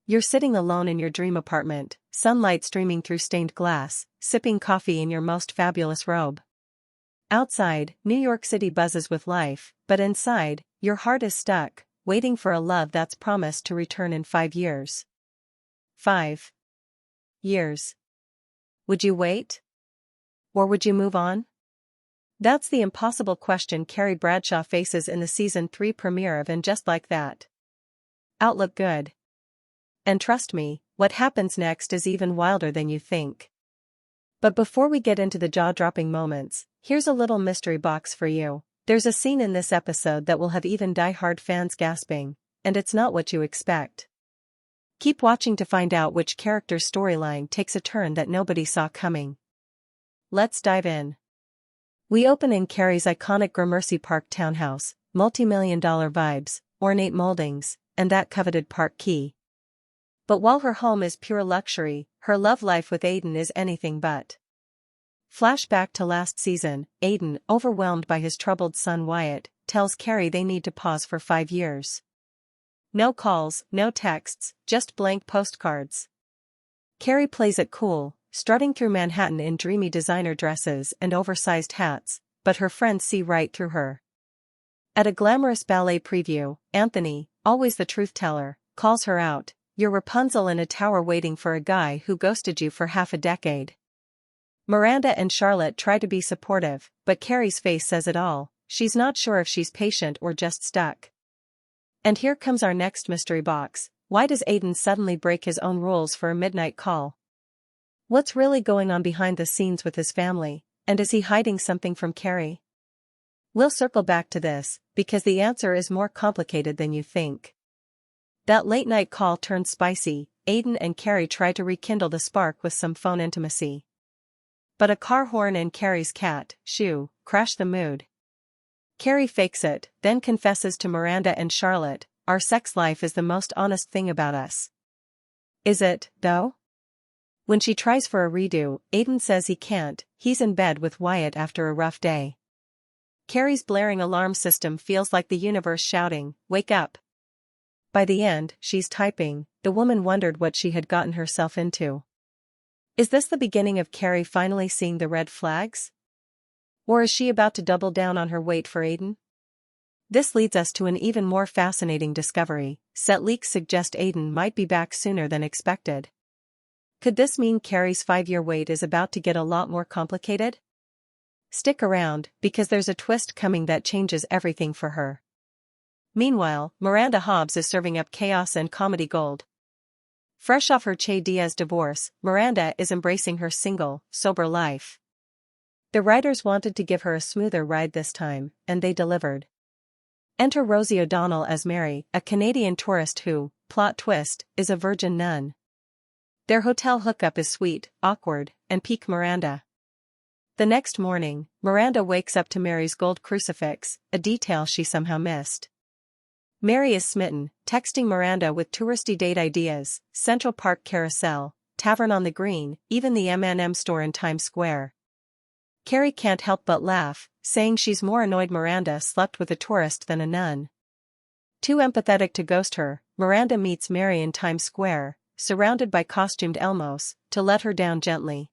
You're sitting alone in your dream apartment, sunlight streaming through stained glass, sipping coffee in your most fabulous robe. Outside, New York City buzzes with life, but inside, your heart is stuck, waiting for a love that's promised to return in 5 years. 5 years. Would you wait? Or would you move on? That's the impossible question Carrie Bradshaw faces in the season 3 premiere of And Just Like That. Outlook good. And trust me, what happens next is even wilder than you think. But before we get into the jaw-dropping moments, here's a little mystery box for you. There's a scene in this episode that will have even die-hard fans gasping, and it's not what you expect. Keep watching to find out which character's storyline takes a turn that nobody saw coming. Let's dive in. We open in Carrie's iconic Gramercy Park townhouse, multi-million-dollar vibes, ornate moldings, and that coveted park key. But while her home is pure luxury, her love life with Aidan is anything but. Flashback to last season, Aidan, overwhelmed by his troubled son Wyatt, tells Carrie they need to pause for 5 years. No calls, no texts, just blank postcards. Carrie plays it cool, strutting through Manhattan in dreamy designer dresses and oversized hats, but her friends see right through her. At a glamorous ballet preview, Anthony, always the truth teller, calls her out, "You're Rapunzel in a tower waiting for a guy who ghosted you for half a decade." Miranda and Charlotte try to be supportive, but Carrie's face says it all. She's not sure if she's patient or just stuck. And here comes our next mystery box. Why does Aidan suddenly break his own rules for a midnight call? What's really going on behind the scenes with his family, and is he hiding something from Carrie? We'll circle back to this, because the answer is more complicated than you think. That late-night call turned spicy. Aidan and Carrie try to rekindle the spark with some phone intimacy. But a car horn and Carrie's cat, Shoo, crash the mood. Carrie fakes it, then confesses to Miranda and Charlotte, "Our sex life is the most honest thing about us." Is it, though? When she tries for a redo, Aidan says he can't, he's in bed with Wyatt after a rough day. Carrie's blaring alarm system feels like the universe shouting, "Wake up." By the end, she's typing, the woman wondered what she had gotten herself into. Is this the beginning of Carrie finally seeing the red flags? Or is she about to double down on her wait for Aidan? This leads us to an even more fascinating discovery. Set leaks suggest Aidan might be back sooner than expected. Could this mean Carrie's 5-year wait is about to get a lot more complicated? Stick around, because there's a twist coming that changes everything for her. Meanwhile, Miranda Hobbs is serving up chaos and comedy gold. Fresh off her Che Diaz divorce, Miranda is embracing her single, sober life. The writers wanted to give her a smoother ride this time, and they delivered. Enter Rosie O'Donnell as Mary, a Canadian tourist who, plot twist, is a virgin nun. Their hotel hookup is sweet, awkward, and peak Miranda. The next morning, Miranda wakes up to Mary's gold crucifix, a detail she somehow missed. Mary is smitten, texting Miranda with touristy date ideas, Central Park Carousel, Tavern on the Green, even the M&M store in Times Square. Carrie can't help but laugh, saying she's more annoyed Miranda slept with a tourist than a nun. Too empathetic to ghost her, Miranda meets Mary in Times Square, surrounded by costumed Elmos, to let her down gently.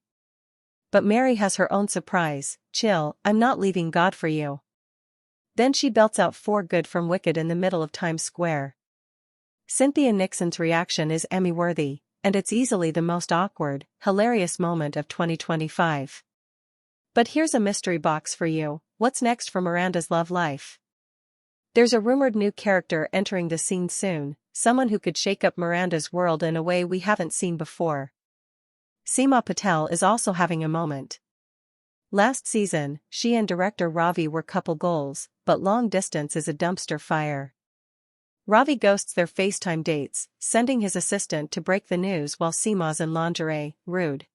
But Mary has her own surprise. "Chill, I'm not leaving God for you." Then she belts out "For Good" from Wicked in the middle of Times Square. Cynthia Nixon's reaction is Emmy-worthy, and it's easily the most awkward, hilarious moment of 2025. But here's a mystery box for you. What's next for Miranda's love life? There's a rumored new character entering the scene soon, someone who could shake up Miranda's world in a way we haven't seen before. Seema Patel is also having a moment. Last season, she and director Ravi were couple goals, but long distance is a dumpster fire. Ravi ghosts their FaceTime dates, sending his assistant to break the news while Seema's in lingerie, rude.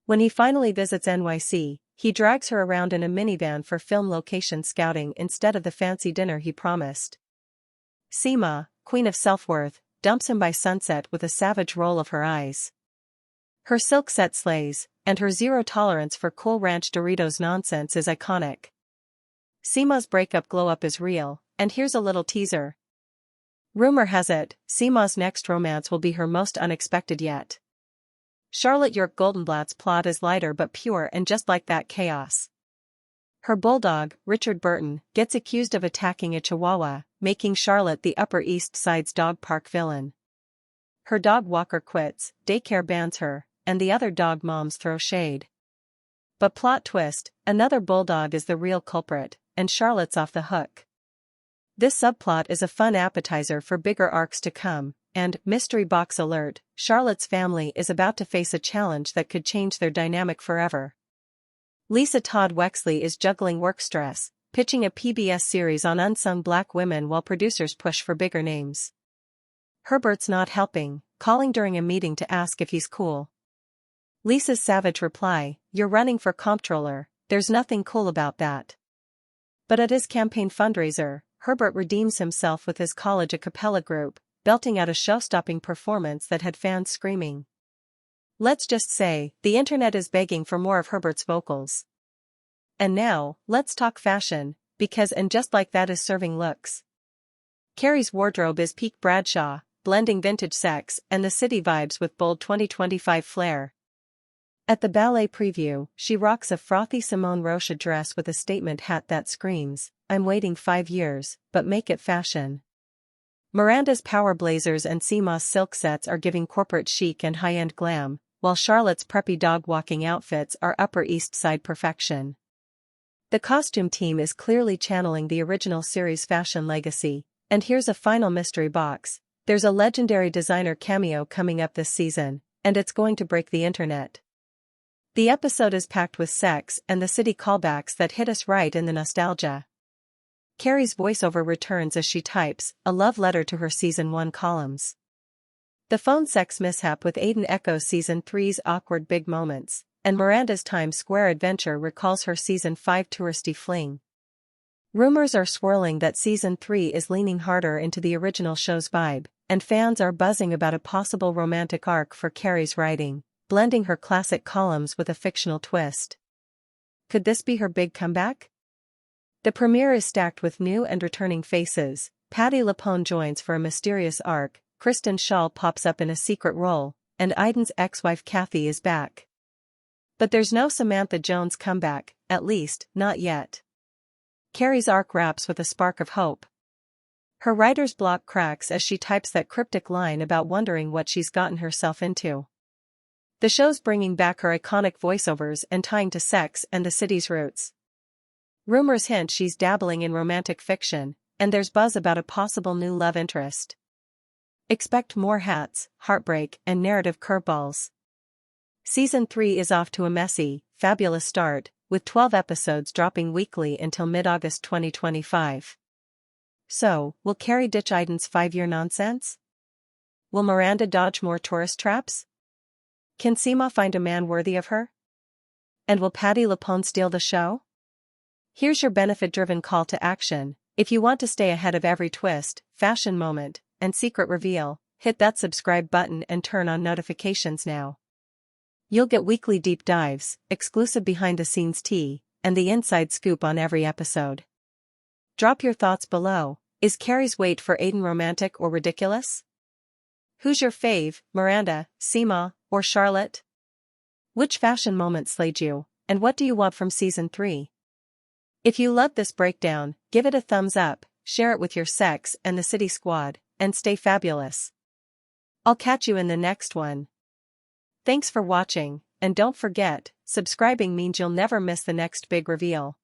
When he finally visits NYC, he drags her around in a minivan for film location scouting instead of the fancy dinner he promised. Seema, queen of self-worth, dumps him by sunset with a savage roll of her eyes. Her silk set slays, and her zero tolerance for Cool Ranch Doritos nonsense is iconic. Seema's breakup glow-up is real, and here's a little teaser. Rumor has it, Seema's next romance will be her most unexpected yet. Charlotte York Goldenblatt's plot is lighter but pure and just like that chaos. Her bulldog, Richard Burton, gets accused of attacking a chihuahua, making Charlotte the Upper East Side's dog park villain. Her dog walker quits, daycare bans her, and the other dog moms throw shade. But plot twist, another bulldog is the real culprit, and Charlotte's off the hook. This subplot is a fun appetizer for bigger arcs to come, and, mystery box alert, Charlotte's family is about to face a challenge that could change their dynamic forever. Lisa Todd Wexley is juggling work stress, pitching a PBS series on unsung Black women while producers push for bigger names. Herbert's not helping, calling during a meeting to ask if he's cool. Lisa's savage reply, "You're running for comptroller, there's nothing cool about that." But at his campaign fundraiser, Herbert redeems himself with his college a cappella group, belting out a show-stopping performance that had fans screaming. Let's just say, the internet is begging for more of Herbert's vocals. And now, let's talk fashion, because and just like that is serving looks. Carrie's wardrobe is peak Bradshaw, blending vintage sex and the city vibes with bold 2025 flair. At the ballet preview, she rocks a frothy Simone Rocha dress with a statement hat that screams, "I'm waiting 5 years, but make it fashion." Miranda's power blazers and Seema's silk sets are giving corporate chic and high-end glam, while Charlotte's preppy dog-walking outfits are Upper East Side perfection. The costume team is clearly channeling the original series' fashion legacy, and here's a final mystery box. There's a legendary designer cameo coming up this season, and it's going to break the internet. The episode is packed with sex and the city callbacks that hit us right in the nostalgia. Carrie's voiceover returns as she types, a love letter to her Season 1 columns. The phone sex mishap with Aidan echoes Season 3's awkward big moments, and Miranda's Times Square adventure recalls her Season 5 touristy fling. Rumors are swirling that Season 3 is leaning harder into the original show's vibe, and fans are buzzing about a possible romantic arc for Carrie's writing, blending her classic columns with a fictional twist. Could this be her big comeback? The premiere is stacked with new and returning faces. Patti LuPone joins for a mysterious arc, Kristen Schaal pops up in a secret role, and Aidan's ex-wife Kathy is back. But there's no Samantha Jones comeback, at least, not yet. Carrie's arc wraps with a spark of hope. Her writer's block cracks as she types that cryptic line about wondering what she's gotten herself into. The show's bringing back her iconic voiceovers and tying to sex and the city's roots. Rumors hint she's dabbling in romantic fiction, and there's buzz about a possible new love interest. Expect more hats, heartbreak, and narrative curveballs. Season 3 is off to a messy, fabulous start, with 12 episodes dropping weekly until mid-August 2025. So, will Carrie ditch Aidan's 5-year nonsense? Will Miranda dodge more tourist traps? Can Seema find a man worthy of her? And will Patti LuPone steal the show? Here's your benefit-driven call to action. If you want to stay ahead of every twist, fashion moment, and secret reveal, hit that subscribe button and turn on notifications now. You'll get weekly deep dives, exclusive behind-the-scenes tea, and the inside scoop on every episode. Drop your thoughts below. Is Carrie's wait for Aidan romantic or ridiculous? Who's your fave, Miranda, Seema, or Charlotte? Which fashion moment slayed you, and what do you want from Season 3? If you loved this breakdown, give it a thumbs up, share it with your sex and the city squad, and stay fabulous. I'll catch you in the next one. Thanks for watching, and don't forget, subscribing means you'll never miss the next big reveal.